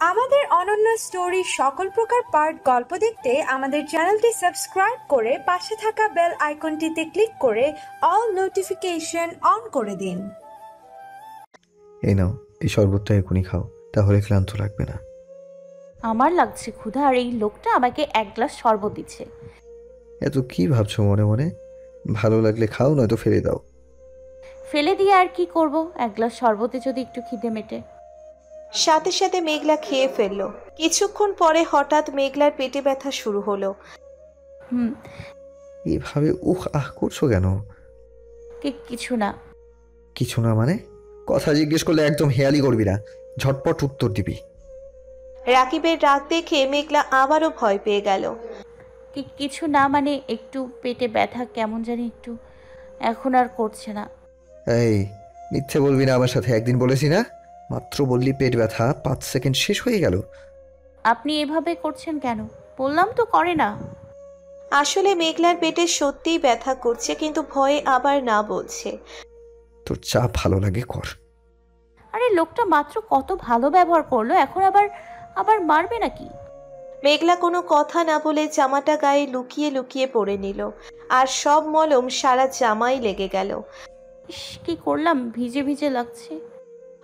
আমাদের অনন্য স্টোরি সকল প্রকার পার্ট গল্প দেখতে আমাদের চ্যানেলটি সাবস্ক্রাইব করে পাশে থাকা বেল আইকনটিতে ক্লিক করে অল নোটিফিকেশন অন করে দিন। এই নাও, এই শরবতটা এখনই খাও, তাহলে ক্লান্ত লাগবে না। আমার লাগছে ক্ষুধা, আর এই লোকটা আমাকে এক গ্লাস শরবত দিচ্ছে। এত কি ভাবছো মনে মনে? ভালো লাগলে খাও, নয়তো ফেলে দাও। ফেলে দিয়ে আর কি করব, এক গ্লাস শরবতে যদি একটু খিদে মেটে। সাথে সাথে মেঘলা খেয়ে ফেললো। কিছুক্ষণ পরে হঠাৎ মেঘলার পেটে ব্যথা শুরু হলো। এইভাবে আহ করছো কেন? কিছু না। কিছু না মানে? কথা জিজ্ঞেস করলে একদম হেয়ালি করবি না, ঝটপট উত্তর দিবি। রাকিবের রাগ দেখে মেঘলা আবারও ভয় পেয়ে গেল। কিছু না মানে একটু পেটে ব্যথা কেমন জানি একটু, এখন আর করছে না। এই মিথ্যে বলবি না আমার সাথে, একদিন বলেছি না? মাত্র বললি পেট ব্যথা, 5 সেকেন্ড শেষ হয়ে গেল। আপনি এভাবে করছেন কেন? বললাম তো করে না। আসলে মেঘলার পেটে সত্যিই ব্যথা করছে, কিন্তু ভয়ে আবার না বলছে। তোর চা ভালো লাগে কর। আরে লোকটা মাত্র কত ভালো ব্যবহার করলো, এখন আবার আবার মারবে নাকি? মেঘলা কোনো কথা না বলে জামাটা গায়ে লুকিয়ে লুকিয়ে পরে নিল, আর সব মলম সারা জামাই লেগে গেল। কি করলাম, ভিজে ভিজে লাগছে।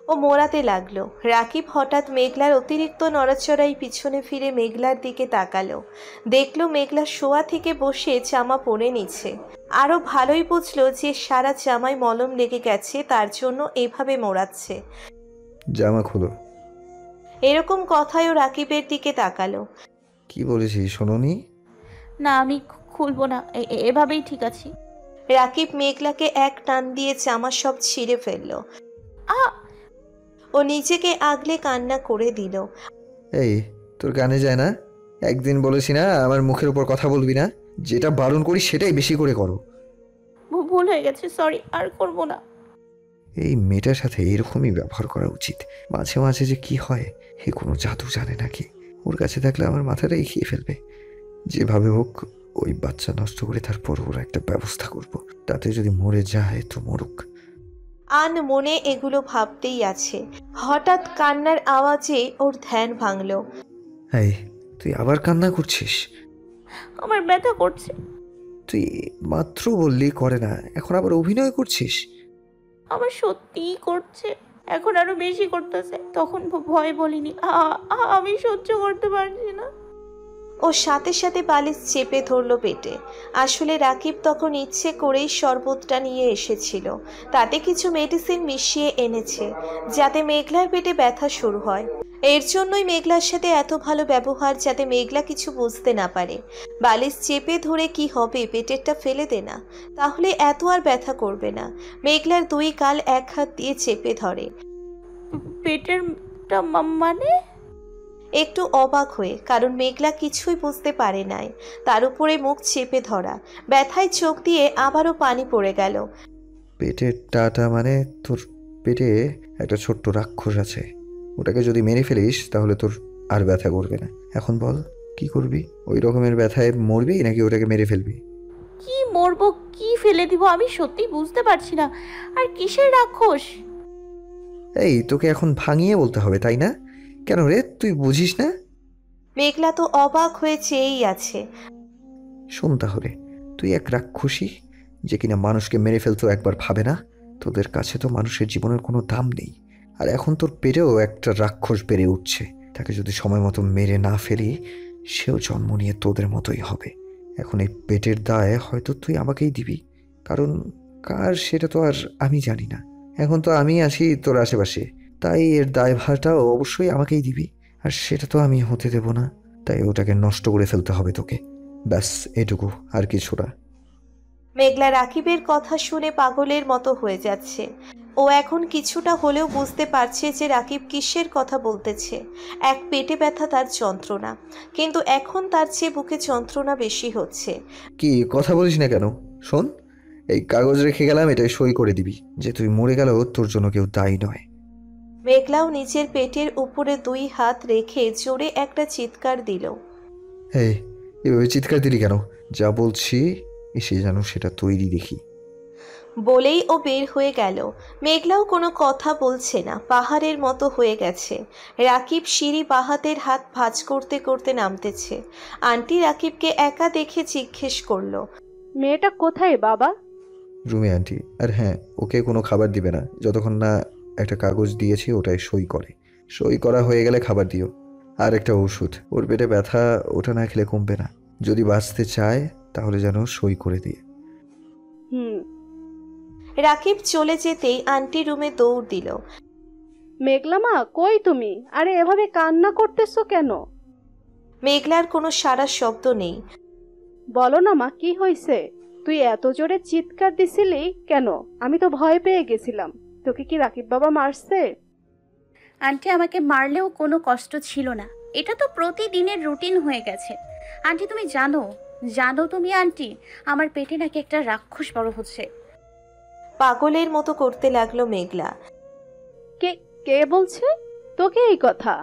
ও মোড়াতে লাগলো। রাকিব হঠাৎ মেঘলার অতিরিক্ত নড়াচড়াই পিছনে ফিরে মেঘলার দিকে তাকালো। দেখলো মেঘলা শোয়া থেকে বসে জামা পরে নিচ্ছে। আরো ভালোই বুঝলো যে সারা জামায় মলম লেগে গেছে, তার জন্য এভাবে মোড়াচ্ছে। জামা খুলো। এরকম কথায়ও রাকিবের দিকে তাকালো। কি বলেছি শোনোনি? না আমি খুলবো না, এভাবেই ঠিক আছি। রাকিব মেঘলাকে এক টান দিয়ে জামা সব ছিঁড়ে ফেললো। ও নিজেকে আগলে কান্না করে দিল। এই তোর কানে যায় না? একদিন বলেছি না আমার মুখের উপর কথা বলবি না? যেটা বারণ করি সেটাই বেশি করে করো। ভুল হয়ে গেছে, সরি, আর করবো না। এই মেয়েটার সাথে এরকমই ব্যবহার করা উচিত। মাঝে মাঝে যে কি হয়, হে কোনো জাদু জানে নাকি? ওর কাছে থাকলে আমার মাথাটাই খেয়ে ফেলবে। যেভাবে হোক ওই বাচ্চা নষ্ট করে তারপর ওর একটা ব্যবস্থা করব। তাতে যদি মরে যায় তো মরুক। আন মনে এগুলো ভাবতেই আছে। হঠাৎ কান্নার আওয়াজে ওর ধ্যান ভাঙল। এই তুই আবার কান্না করছিস? আমার ব্যথা করছে। তুই মাত্র বললি করে না, এখন আবার অভিনয় করছিস? আমার সত্যিই করছে, এখন আরো বেশি করতেছে। তখন ভয় বলিনি, আমি সহ্য করতে পারছি না। ও সাথে সাথে বালিশ চেপে ধরল পেটে। আসলে রাকিব তখন ইচ্ছে করেই শরবতটা নিয়ে এসেছিল। তাতে কিছু মেডিসিন মিশিয়ে এনেছে, যাতে মেঘলার পেটে ব্যথা শুরু হয়। এর জন্যই মেঘলার সাথে এত ভালো ব্যবহার, যাতে মেঘলা কিছু বুঝতে না পারে। বালিশ চেপে ধরে কি হবে, পেটেরটা ফেলে দে না, তাহলে এত আর ব্যথা করবে না। মেঘলার দুই গাল এক হাত দিয়ে চেপে ধরে। পেটেরটা মানে? একটু অবাক হয়ে, কারণ মেঘলা কিছুই বুঝতে পারে নাই। তার উপরে মুখ চেপে ধরা, ব্যথায় চোখ দিয়ে আবারও পানি পড়ে গেল। পেটের টাটা মানে তোর পেটে একটা ছোট্ট রাক্ষস আছে, ওটাকে যদি মেরে ফেলিস তাহলে তোর আর ব্যথা করবে না। এখন বল কি করবি? ওই রকমের ব্যথায় মরবি নাকি ওটাকে মেরে ফেলবি? কি মরবো, কি ফেলে দিব, আমি সত্যি বুঝতে পারছি না। আর কিসের রাক্ষস? এই তোকে এখন ভাঙিয়ে বলতে হবে তাই না? কেন রে, তুই বুঝিস না? মেঘলা তো অবাক হয়ে চেয়েই আছে। শোন তাহলে, তুই এক রাক্ষসী যে কিনা মানুষকে মেরে ফেলতেও একবার ভাবে না। তোদের কাছে তো মানুষের জীবনের কোনো দাম নেই, আর এখন তোর পেটেও একটা রাক্ষস বেড়ে উঠছে। তাকে যদি সময় মতো মেরে না ফেলি, সেও জন্ম নিয়ে তোদের মতোই হবে। এখন এই পেটের দায় হয়তো তুই আমাকেই দিবি, কারণ কার সেটা তো আর আমি জানি না। এখন তো আমি আছি তোর আশেপাশে, তাই এর দায়ভারটাও অবশ্যই আমাকেই দিবি, আর সেটা তো আমি হতে দেব না। তাই ওটাকে নষ্ট করে ফেলতে হবে তোকে, ব্যাস এটুকু, আর কিছু না। মেঘলা রাকিবের কথা শুনে পাগলের মতো হয়ে যাচ্ছে। ও এখন কিছুটা হলেও বুঝতে পারছে যে রাকিব কিসের কথা বলতেছে। এক পেটে ব্যথা তার যন্ত্রণা, কিন্তু এখন তার চেয়ে বুকে যন্ত্রণা বেশি হচ্ছে। কি কথা বলিস না কেন? শোন, এই কাগজ রেখে গেলাম, এটাই সই করে দিবি যে তুই মরে গেলেও তোর জন্য কেউ দায়ী নয়। মেঘলাও নিজের পেটের উপরে দুই হাত রেখে জোরে একটা চিৎকার দিল। এই এভাবে চিৎকার দিলি কেন? যা বলছি এসে যেন সেটা তৈরি দেখি। বলেই ও বের হয়ে গেল। মেঘলাও কোনো কথা বলছে না, পাহাড়ের মতো হয়ে গেছে। রাকিব সিঁড়ি বাহাতের হাত ভাঁজ করতে করতে নামতেছে। আন্টি রাকিবকে একা দেখে জিজ্ঞেস করলো, মেয়েটা কোথায় বাবা? রুমে আন্টি। আর হ্যাঁ, ওকে কোনো খাবার দিবে না যতক্ষণ না একটা কাগজ দিয়েছি ওটাই সই করে। সই করা হয়ে গেলে খাবার দিও। আর একটা ওষুধ, ওর পেটে ব্যথা, ওটা না খেলে কমবে না। যদি বাঁচতে চায় তাহলে যেন সই করে দিয়ে। হুম। রাকিব চলে যেতেই আন্টি রুমে দৌড় দিল। মেঘলা মা, কই তুমি? আরে এভাবে কান্না করতেছো কেন? মেঘলার কোনো সারা শব্দ নেই। বলো না মা, কি হয়েছে? তুই এত জোরে চিৎকার দিছিলি কেন? আমি তো ভয় পেয়ে গেছিলাম। তোকে কি রাকিব বাবা মারছে? আন্টি আমাকে মারলেও কোনো কষ্ট ছিল না। এটা তো প্রতিদিনের রুটিন হয়ে গেছে। আন্টি তুমি জানো তুমি আন্টি, আমার পেটে নাকি একটা রাক্ষস বড় হচ্ছে। পাগলের মতো করতে লাগলো মেঘলা। কে কে বলছে তোকে এই কথা?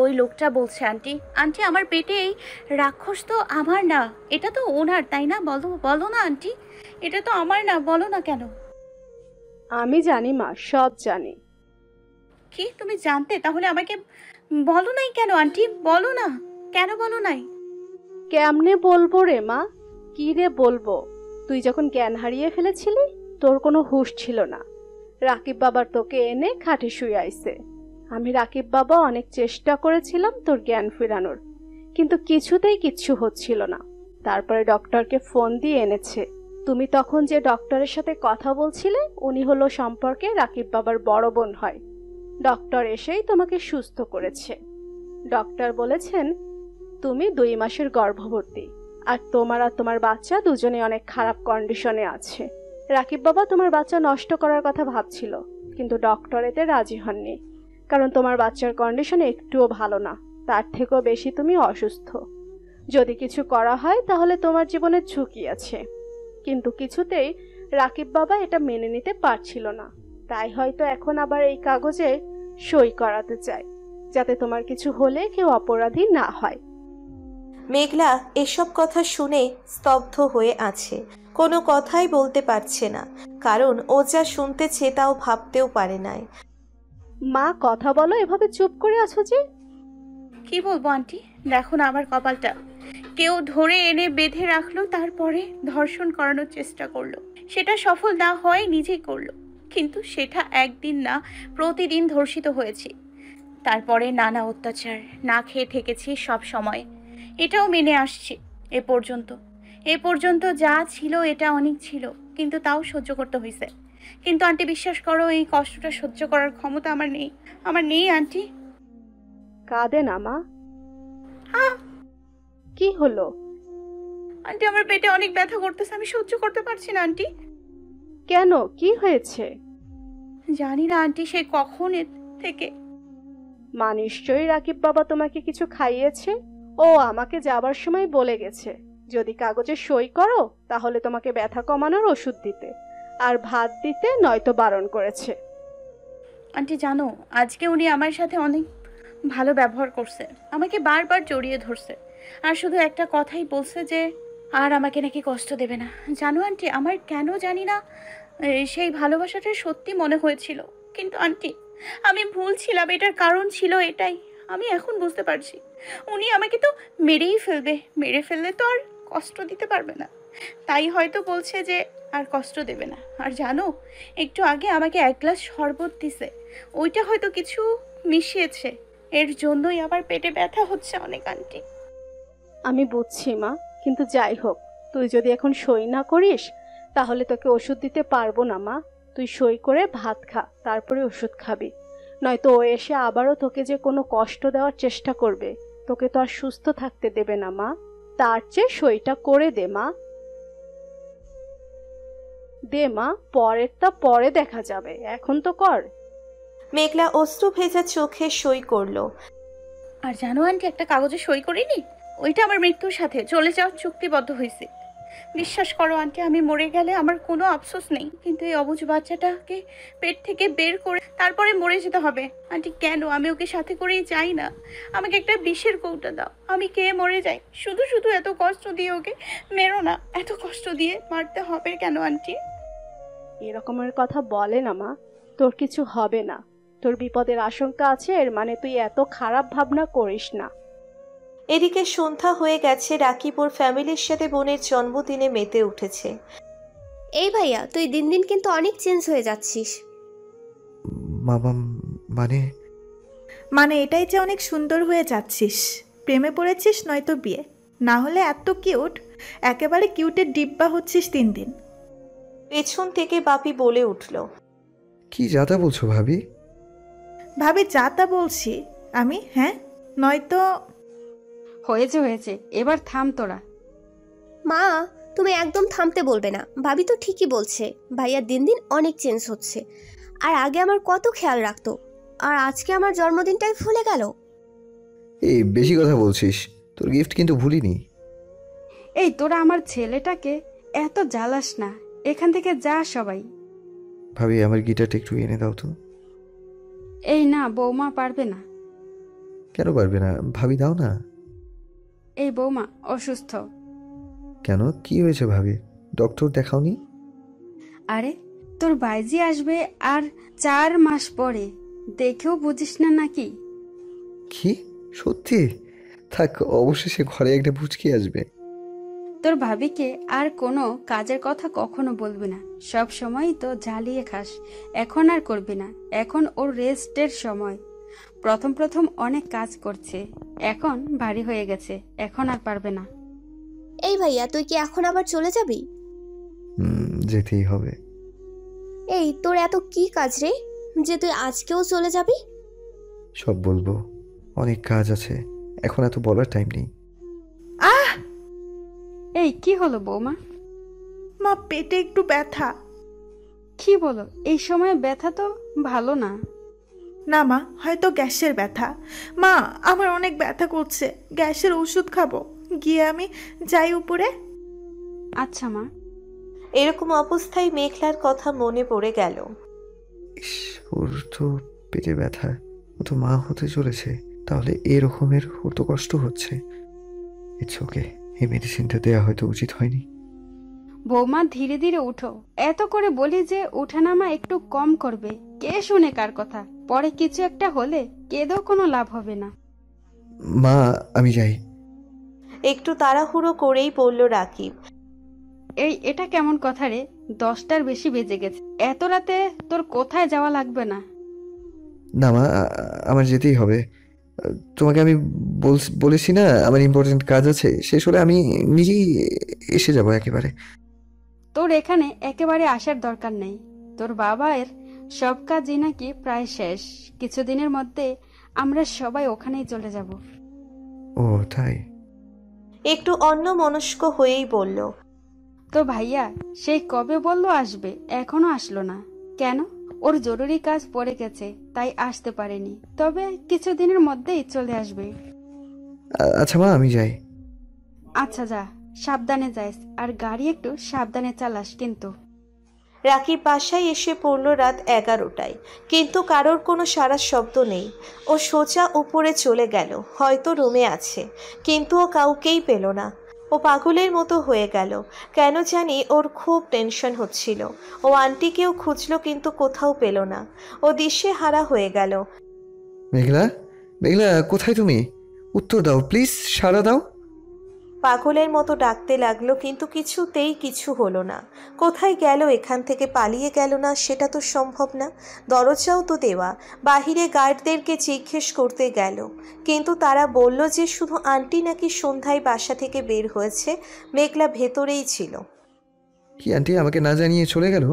ওই লোকটা বলছে আন্টি। আন্টি আমার পেটে এই রাক্ষস তো আমার না, এটা তো ওনার, তাই না? বলো না আন্টি, এটা তো আমার না, বলো না কেন? আমি জানি মা, সব জানি। কি তুমি জানতে? তাহলে আমাকে বলো নাই কেন আন্টি? বলো না কেন, বলো নাই? কেমনে বলবো রে মা, কি রে বলবো? তুই যখন জ্ঞান হারিয়ে ফেলেছিলি তোর কোনো হুঁশ ছিল না। রাকিব বাবার তোকে এনে খাটে শুয়ে আইছে। আমি রাকিব বাবা অনেক চেষ্টা করেছিলাম তোর জ্ঞান ফেরানোর, কিন্তু কিছুতেই কিচ্ছু হচ্ছিল না। তারপরে ডক্টরকে ফোন দিয়ে এনেছে। তুমি তখন যে ডক্টরের সাথে কথা বলছিলে উনি হলো সম্পর্কে রাকিব বাবার বড় বোন হয়। ডক্টর এসেই তোমাকে সুস্থ করেছে। ডক্টর বলেছেন তুমি 2 মাসের গর্ভবতী, আর তোমার বাচ্চা দুজনে অনেক খারাপ কন্ডিশনে আছে। রাকিব বাবা তোমার বাচ্চা নষ্ট করার কথা ভাবছিল, কিন্তু ডক্টর এতে রাজি হননি, কারণ তোমার বাচ্চার কন্ডিশন একটুও ভালো না। তার থেকেও বেশি তুমি অসুস্থ। যদি কিছু করা হয় তাহলে তোমার জীবনের ঝুঁকি আছে। কিন্তু কিছুতেই রাকিব বাবা এটা মেনে নিতে পারছিল না, তাই হয়তো এখন আবার এই কাগজে সই করাতে চায়, যাতে তোমার কিছু হলে কেউ অপরাধী না হয়। মেঘলা এসব কথা শুনে স্তব্ধ হয়ে আছে, কোনো কথাই বলতে পারছে না, কারণ ও যা শুনতেছে তাও ভাবতেও পারে নাই। মা কথা বলো, এভাবে চুপ করে আছো যে? কি বলবো আন্টি, দেখো না আমার কপালটা। কেউ ধরে এনে বেঁধে রাখলো, তারপরে ধর্ষণ করানোর চেষ্টা করলো। সেটা সফল না হয় নিজেই করলো, কিন্তু সেটা একদিন না, প্রতিদিন ধর্ষিত হয়েছি। তারপরে নানা অত্যাচার, না খেয়ে থেকেছি সব সময়, এটাও মেনে আসছি। এ পর্যন্ত যা ছিল এটা অনেক ছিল, কিন্তু তাও সহ্য করতে হয়েছে। কিন্তু আন্টি বিশ্বাস করো, এই কষ্টটা সহ্য করার ক্ষমতা আমার নেই আন্টি। কাঁদে না মা। কি হলো? আন্টি আমার পেটে অনেক ব্যথা করতেছে, আমি সহ্য করতে পারছি না আন্টি। কেন, কি হয়েছে? জানি না আন্টি, সেই কখন থেকে। মা নিশ্চয়ই রাকিব বাবা তোমাকে কিছু খাইয়েছে। ও আমাকে যাবার সময় বলে গেছে যদি কাগজে সই করো তাহলে তোমাকে ব্যথা কমানোর ওষুধ দিতে, আর ভাত দিতে নয়তো বারণ করেছে। আন্টি জানো, আজকে উনি আমার সাথে অনেক ভালো ব্যবহার করছে, আমাকে বারবার জড়িয়ে ধরছে, আর শুধু একটা কথাই বলছে যে আর আমাকে নাকি কষ্ট দেবে না। জানো আন্টি, আমার কেন জানি না সেই ভালোবাসাটা সত্যি মনে হয়েছিল, কিন্তু আন্টি আমি ভুল ছিলাম। এটার কারণ ছিল এটাই, আমি এখন বুঝতে পারছি। উনি আমাকে তো মেরে ফেললে তো আর কষ্ট দিতে পারবে না, তাই হয়তো বলছে যে আর কষ্ট দেবে না। আর জানো, একটু আগে আমাকে 1 গ্লাস শরবত দিছে, ওইটা হয়তো কিছু মিশিয়েছে, এর জন্যই আবার পেটে ব্যথা হচ্ছে অনেক আন্টি। আমি বুঝছি মা, কিন্তু যাই হোক, তুই যদি এখন সই না করিস তাহলে তোকে ওষুধ দিতে পারবো না মা। তুই সই করে ভাত খা, তারপরে ওষুধ খাবি, নয়তো ও এসে আবারও তোকে যে কোনো কষ্ট দেওয়ার চেষ্টা করবে, তোকে তো আর সুস্থ থাকতে দেবে না মা। তার চেয়ে সইটা করে দে মা। দে মা, পরেরটা পরে দেখা যাবে, এখন তো কর। মেঘলা অশ্রু ভেজা চোখে সই করলো। আর জানো আন্টি, একটা কাগজে সই করিনি, ওইটা আমার মৃত্যুর সাথে চলে যাওয়ার চুক্তিবদ্ধ হয়েছে। বিশ্বাস করো আন্টি, আমি মরে গেলে আমার কোনো আফসোস নেই, কিন্তু এই অবুঝ বাচ্চাটাকে পেট থেকে বের করে তারপরে মরে যেতে হবে। আন্টি কেন? আমি ওকে সাথে করেই চাই না। আমাকে একটা বিষের কৌটা দাও, আমি খেয়ে মরে যাই। শুধু শুধু এত কষ্ট দিয়ে ওকে মেরো না, এত কষ্ট দিয়ে মারতে হবে কেন আন্টি? এরকমের কথা বলে না মা, তোর কিছু হবে না। তোর বিপদের আশঙ্কা আছে, এর মানে তুই এত খারাপ ভাবনা করিস না। এদিকে সন্ধ্যা হয়ে গেছে, রাকিব ওর ফ্যামিলির সাথে বোনের জন্মদিনে মেতে উঠেছে। এই ভাইয়া, তুই দিন দিন কিন্তু অনেক চেঞ্জ হয়ে যাচ্ছিস। মামা মানে মানে এটাই যে অনেক সুন্দর হয়ে যাচ্ছিস। প্রেমে পড়েছিস নয়তো বিয়ে, না হলে এত কিউট, একেবারে কিউটের ডিব্বা হচ্ছিস দিন দিন। পেছন থেকে বাপি বলে উঠল, কি যাতা বলছো ভাবি? ভাবি যা তা বলছি আমি, হ্যাঁ? নয়তো হয়েছে, এবার থাম তোরা। মা, তুমি একদম থামতে বলবে না। ভাবি তো ঠিকই বলছে, ভাইয়া দিন দিন অনেক চেঞ্জ হচ্ছে। আর আগে আমার কত খেয়াল রাখতো, আর আজকে আমার জন্মদিনটাই ভুলে গেল। এই বেশি কথা বলছিস, তোর গিফট কিন্তু ভুলিনি। এই তোরা আমার ছেলেটাকে এত জ্বালাস না, এখান থেকে যা সবাই। ভাবি আমার গিটারটা একটু এনে দাও তো। এই না, বৌমা পারবে না। কেন পারবে না? ভাবি দাও না। এই বৌমা অসুস্থ। কেন, কি হয়েছে ভাবি? ডক্টর দেখাওনি? আরে তোর বাইজি আসবে আর 4 মাস পরে, দেখেও বুঝিস না নাকি? কি সত্যি? থাক, অবশেষে ঘরে একটা পুচকি আসবে। তোর ভাবিকে আর কোনো কাজের কথা কখনো বলবি না, সব সময় তো জ্বালিয়ে খাস। এখন আর করবি না, এখন ওর রেস্টের সময়। প্রথম অনেক কাজ করছে, এখন ভারী হয়ে গেছে, এখন আর পারবে না। এই ভাইয়া, তুই কি এখন আবার চলে যাবি? যেতেই হবে। এই তোর এত কি কাজ রে, যে তুই আজকেও চলে যাবি? সব বলবো, অনেক কাজ আছে, এখন এত বলার টাইম নেই। এই কি হলো বৌমা? মা পেটে একটু ব্যথা। কি বলো? এই সময় ব্যথা তো ভালো না। না মা, হয়তো গ্যাসের ব্যথা। মা আমার অনেক ব্যথা করছে, গ্যাসের ওষুধ খাবো, গিয়ে আমি যাই উপরে। আচ্ছা মা। এরকম অবস্থায় মেঘলার কথা মনে পড়ে গেল। ইস, ওর তো পেটে ব্যথা, ও তো মা হতে চলেছে, তাহলে এরকমের ওর তো কষ্ট হচ্ছে। ইটস ওকে, এই মেডিসিনটা দেওয়া হয়তো উচিত হয়নি। বৌমা ধীরে ধীরে উঠো, এত করে বলি যে ওঠানামা একটু কম করবে, কে শুনে কার কথা? পরে কিছু একটা হলে কেঁদেও কোনো লাভ হবে না। মা আমি যাই। একটু তাড়াহুড়ো করেই বলল রাকিব। এটা কেমন কথা রে? 10টার বেশি বেজে গেছে, এত রাতে তোর কোথায় যাওয়া লাগবে না। না মা, আমার যেতেই হবে। তোমাকে আমি বলেছি না আমার ইম্পর্টেন্ট কাজ আছে, শেষ হলে আমি নিজেই এসে যাব একেবারে। তোর এখানে একেবারে আসার দরকার নেই, তোর বাবার সব কাজই নাকি প্রায় শেষ। কিছুদিনের মধ্যে আমরা সবাই ওখানেই চলে যাব। ও তাই? একটু অন্যমনস্ক হয়েই বলল, তো ভাইয়া সেই কবে বললো আসবে, এখনো আসলো না কেন? ওর জরুরি কাজ পড়ে গেছে তাই আসতে পারেনি, তবে কিছুদিনের মধ্যেই চলে আসবে। আচ্ছা মা আমি যাই। আচ্ছা যা, সাবধানে যাইস, আর গাড়ি একটু সাবধানে চালাস কিন্তু। রাকিব বাসায় এসে পড়ল রাত 11টায়, কিন্তু কারোর কোনো সাড়া শব্দ নেই। ও সোজা উপরে চলে গেল, হয়তো রুমে আছে, কিন্তু ও কাউকেই পেল না। ও পাগলের মতো হয়ে গেল, কেন জানি ওর খুব টেনশন হচ্ছিল। ও আন্টিকেও খুঁজল কিন্তু কোথাও পেল না, ও দিশে হারা হয়ে গেল। মেঘলা, মেঘলা কোথায় তুমি? উত্তর দাও প্লিজ, সাড়া দাও। পাগলের মতো ডাকতে লাগলো, কিন্তু কিছুতেই কিছু হলো না। কোথায় গেল? এখান থেকে পালিয়ে গেল না? সেটা তো সম্ভব না, দরজাও তো দেওয়া। বাহিরে গার্ডদেরকে জিজ্ঞেস করতে গেল, কিন্তু তারা বলল যে শুধু আন্টি নাকি সন্ধ্যায় বাসা থেকে বের হয়েছে, মেঘলা ভেতরেই ছিল। কি আন্টি আমাকে না জানিয়ে চলে গেল?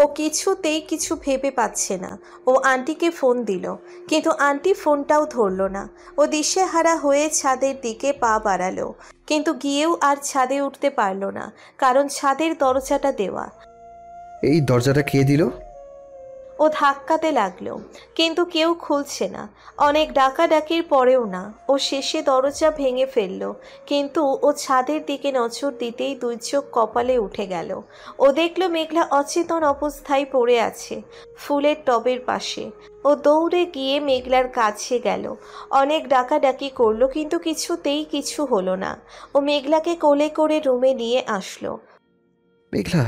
ও কিছুতেই কিছু ভেবে পাচ্ছে না। ও আন্টিকে ফোন দিল, কিন্তু আন্টি ফোনটাও ধরল না। ও দিশেহারা হয়ে ছাদের দিকে পা বাড়ালো, কিন্তু গিয়েও আর ছাদে উঠতে পারল না, কারণ ছাদের দরজাটা দেওয়া। এই দরজাটা কে দিল? ও ধাক্কাতে লাগলো, কিন্তু কেউ খুলছে না। অনেক ডাকাডাকির পরেও না। ও শেষে দরজা ভেঙে ফেলল, কিন্তু ও ছাদের দিকে নজর দিতেই দুই চোখ কপালে উঠে গেল। ও দেখল মেঘলা অচেতন অবস্থায় পড়ে আছে ফুলের টবের পাশে। ও দৌড়ে গিয়ে মেঘলার কাছে গেল, অনেক ডাকাডাকি করলো, কিন্তু কিছুতেই কিছু হলো না। ও মেঘলাকে কোলে করে রুমে নিয়ে আসলো। মেঘলা,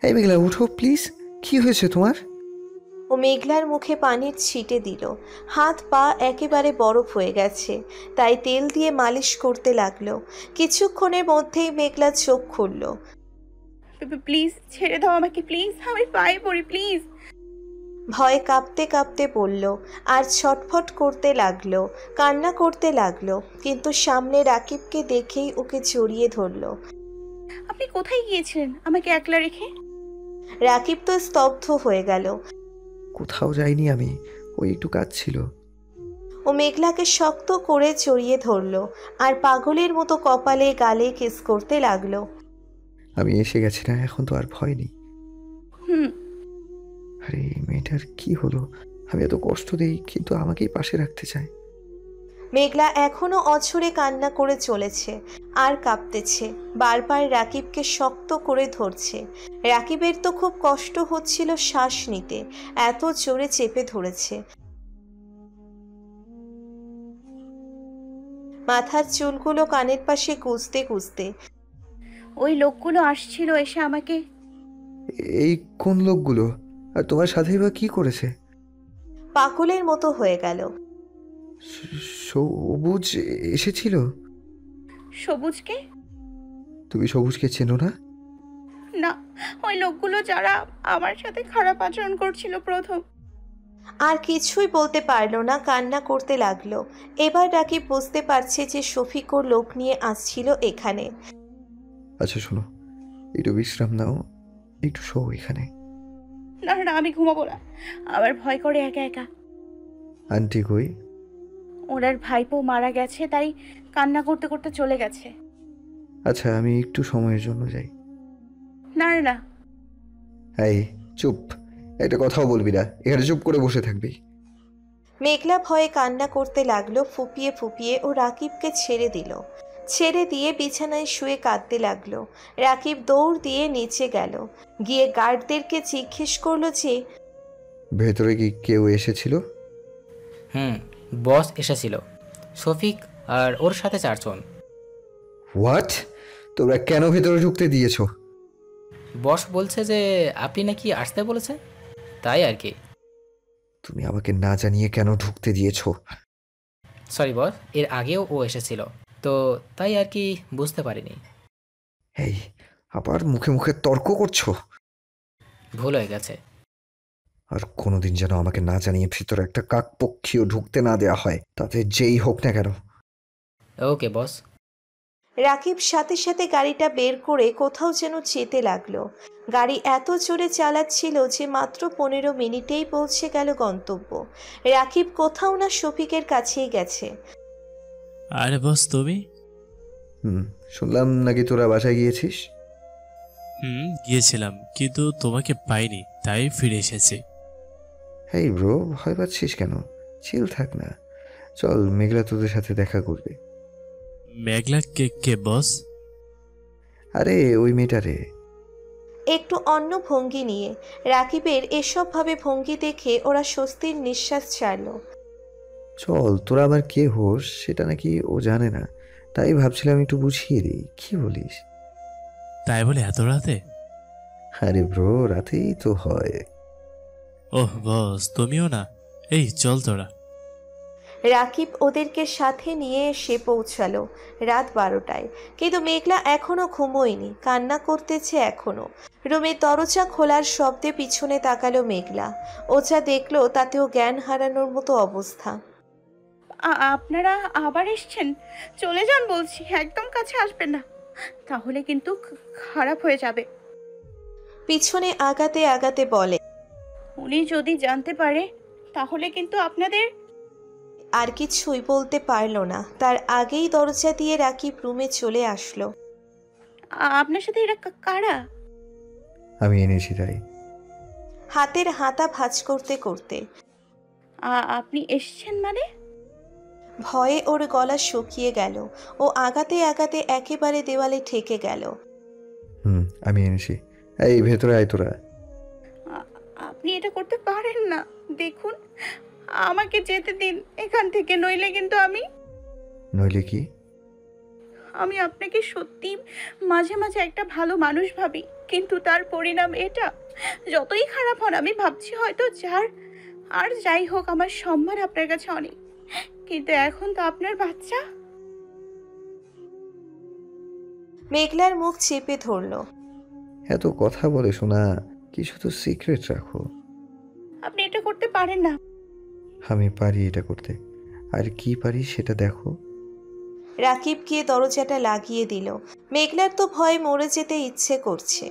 এই মেঘলা উঠো প্লিজ, কি হয়েছে তোমার? ও মেঘলার মুখে পানির ছিটে দিল। হাত পা একেবারে বরফ হয়ে গেছে, তাই তেল দিয়ে মালিশ করতে লাগলো। কিছুক্ষণের মধ্যেই মেঘলা চোখ খুলল। প্লিজ ছেড়ে দাও আমাকে, প্লিজ, আমি পায়ে পড়ি, প্লিজ। ভয়ে কাঁপতে কাঁপতে বলল, আর ছটফট করতে লাগলো, কান্না করতে লাগলো। কিন্তু সামনে রাকিবকে দেখেই ওকে জড়িয়ে ধরল। আপনি কোথায় গিয়েছিলেন আমাকে একলা রেখে? রাকিব তো স্তব্ধ হয়ে গেল। কোথাও যাইনি আমি, ওই একটু কাজ ছিল। ও মেঘলাকে শক্ত করে জড়িয়ে ধরল, আর পাগলের মতো কপালে গালে কিস করতে লাগলো। আমি এসে গেছি না, এখন তো আর ভয় নেই। হুম। আরে এই মেয়েটার কি হলো? আমি এত কষ্ট দেই, কিন্তু আমাকেই পাশে রাখতে চায়। মেঘলা এখনো অঝরে কান্না করে চলেছে, আর কাঁপতেছে। বারবার রাকিবকে শক্ত করে ধরছে। রাকিবের তো খুব কষ্ট হচ্ছিল শ্বাস নিতে, এত জোরে চেপে ধরেছে। মাথার চুলগুলো কানের পাশে গুজতে গুজতে। ওই লোকগুলো আসছিল, এসে আমাকে। এই কোন লোকগুলো? আর তোমার সাথেই বা কি করেছে? পাগলের মতো হয়ে গেল। সবুজ এসেছিল? সবুজকে? তুমি সবুজকে চেনো না? না, ওই লোকগুলো যারা আমার সাথে খারাপ আচরণ করছিল প্রথম। আর কিছুই বলতে পারলো না, কান্না করতে লাগলো। এবার রাকিব বুঝতে পারছে যে শফিকও লোক নিয়ে আসছিল এখানে। আচ্ছা শোনো, একটু বিশ্রাম নাও, একটু শো এখানে। না না, আমি ঘুমাবো না, আমার ভয় করে একা একা। আন্টি কই? ওনার ভাইপো মারা গেছে, তাই কান্না করতে করতে চলে গেছে। আচ্ছা আমি একটু সময়ের জন্য যাই। না না। এই চুপ, একটা কথাও বলবি না, এখানে চুপ করে বসে থাকবি। মেঘলা ভয়ে কান্না করতে লাগলো ফুপিয়ে ফুপিয়ে। ও রাকিবকে ছেড়ে দিল, ছেড়ে দিয়ে বিছানায় শুয়ে কাঁদতে লাগলো। রাকিব দৌড় দিয়ে নিচে গেল, গিয়ে গার্ডদেরকে জিজ্ঞেস করলো যে ভেতরে কি কেউ এসেছিল? বস এসেছিল, শফিক আর ওর সাথে 4 জন। হোয়াট? তোমরা কেন ভেতরে ঢুকতে দিয়েছো? বস বলছে যে আপনি নাকি আসতে বলেছেন, তাই আর কি। তুমি আমাকে না জানিয়ে কেন ঢুকতে দিয়েছো? সরি বস, এর আগেও ও এসেছিল, তো তাই আর কি, বুঝতে পারিনি। এই আবার মুখে মুখে তর্ক করছো? ভুল হয়ে গেছে। আর কোনোদিন যেন আমাকে না জানিয়ে ভেতরে একটা কাকপক্ষীও ঢুকতে না দেওয়া হয়, তাতে যেই হোক না কেন। ওকে বস। রাকিব সাথে সাথে গাড়িটা বের করে কোথাও যেন যেতে লাগলো। গাড়ি এত জোরে চালাচ্ছিল যে মাত্র 15 মিনিটেই পৌঁছে গেল গন্তব্য। রাকিব কোথাও না শফিকের কাছেই গেছে। আরে বস তুমি? শুনলাম নাকি তোরা বাসায় গিয়েছিস। গিয়েছিলাম, কিন্তু তোমাকে পাইনি, তাই ফিরে এসেছি। হেই ব্রো, ভয় পাচ্ছিস কেন? চিল থাক না, চল মেঘলা তোদের সাথে দেখা করবে। মেঘলা কে বস? আরে ওই মেয়েটারে। একটু অন্য ভঙ্গি নিয়ে। রাকিবের এসব ভাবে ভঙ্গি দেখে ওরা স্বস্তির নিঃশ্বাস ছাড়ল। চল, তোরা আবার কে হোস সেটা নাকি ও জানে না, তাই ভাবছিলাম একটু বুঝিয়ে দিই, কি বলিস? তাই বলে এত রাতে? আরে ব্রো, রাতেই তো হয়। ওহ বস, তুমিও না? এই চল তোরা। রাকিব ওদেরকে সাথে নিয়ে এসে পৌঁছালো রাত 12টায়। কিন্তু মেঘলা এখনো ঘুমোয়নি, কান্না করতেছে এখনো। রুমের দরজা খোলার শব্দে পিছনে তাকালো মেঘলা। ও যা দেখলো তাতেও জ্ঞান হারানোর মতো অবস্থা। আপনারা আবার এসছেন? চলে যান বলছি, একদম কাছে আসবেন না, তাহলে কিন্তু খারাপ হয়ে যাবে। পিছনে আগাতে আগাতে বলে, উনি যদি জানতে পারে তাহলে কিন্তু আপনাদের। আর কিছুই বলতে পারলো না, তার আগেই দরজা দিয়ে রাকিব রুমে চলে আসলো। আপনার সাথে এরা কারা? আমি এনেছি তাই। হাতের হাতা ভাঁজ করতে করতে। আপনি এসেছেন মানে? ভয়ে ওর গলা শুকিয়ে গেল। ও আগাতে আগাতে একেবারে দেওয়ালে ঠেকে গেল। আমি এনেছি। এই ভেতরে আয় তোরা। আপনি এটা করতে পারেন না। দেখুন, আমাকে যেতে দিন এখান থেকে, নইলে কিন্তু নইলে কি? আমি আপনাকে সত্যি মাঝে মাঝে একটা ভালো মানুষ ভাবি, কিন্তু তার পরিণাম এটা। যতই খারাপ হন, আমি ভাবছি হয়তো যাই হোক, আমার সম্মান আপনার কাছে অনেক, কিন্তু এখন তো আপনার বাচ্চা। মেঘলার মুখ চেপে ধরল। এত কথা বলে শোনা, কিছু তো সিক্রেট রাখো। আপনি এটা করতে পারেন না। আমি পারি এটা করতে, আর কি পারি সেটা দেখো। রাকিব গিয়ে দরজাটা লাগিয়ে দিল। মেঘলার তো ভয়ে মরে যেতে ইচ্ছে করছে।